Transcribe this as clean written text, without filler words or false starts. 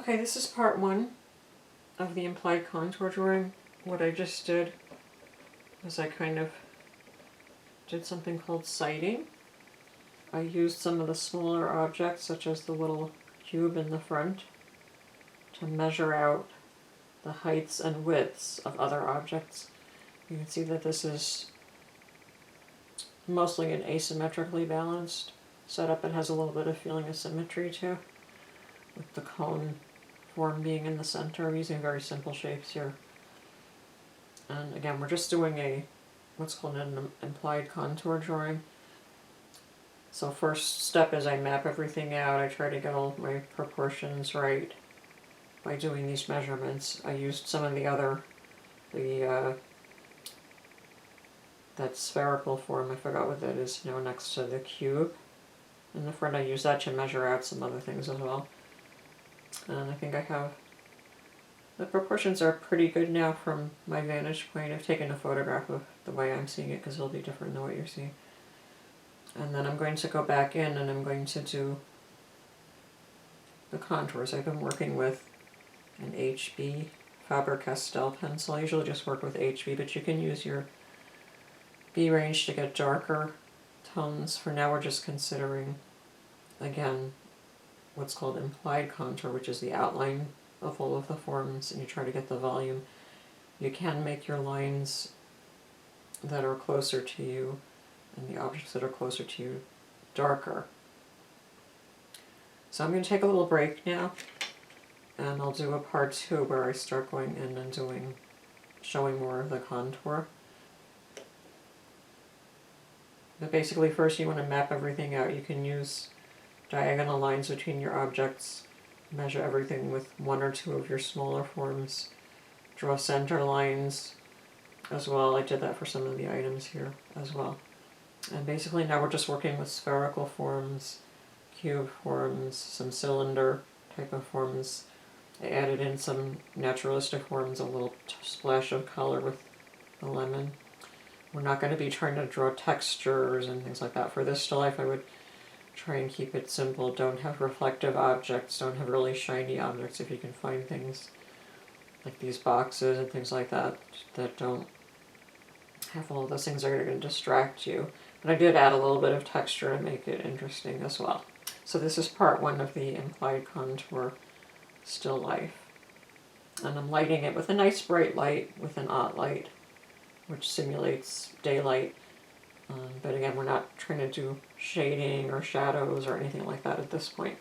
Okay, this is part one of the implied contour drawing. What I just did is I kind of did something called sighting. I used some of the smaller objects, such as the little cube in the front, to measure out the heights and widths of other objects. You can see that this is mostly an asymmetrically balanced setup. It has a little bit of feeling of symmetry too, with the cone form being in the center. I'm using very simple shapes here. And again, we're just doing what's called an implied contour drawing. So first step is I map everything out. I try to get all my proportions right by doing these measurements. I used some of that spherical form, I forgot what that is, next to the cube. In the front I use that to measure out some other things as well. And I think the proportions are pretty good now from my vantage point. I've taken a photograph of the way I'm seeing it because it'll be different than what you're seeing. And then I'm going to go back in and I'm going to do the contours. I've been working with an HB Faber-Castell pencil. I usually just work with HB, but you can use your B range to get darker tones. For now we're just considering, again, what's called implied contour, which is the outline of all of the forms, and you try to get the volume. You can make your lines that are closer to you and the objects that are closer to you darker. So I'm going to take a little break now, and I'll do a part two where I start going in and showing more of the contour. But basically first you want to map everything out. You can use diagonal lines between your objects, measure everything with one or two of your smaller forms, draw center lines as well. I did that for some of the items here as well. And basically now we're just working with spherical forms, cube forms, some cylinder type of forms. I added in some naturalistic forms, a little splash of color with the lemon. We're not going to be trying to draw textures and things like that. For this still life I would try and keep it simple. Don't have reflective objects, don't have really shiny objects if you can find things like these boxes and things like that that don't have all of those things that are going to distract you. But I did add a little bit of texture and make it interesting as well. So this is part one of the implied contour still life. And I'm lighting it with a nice bright light with an OTT light, which simulates daylight. But again, we're not trying to do shading or shadows or anything like that at this point.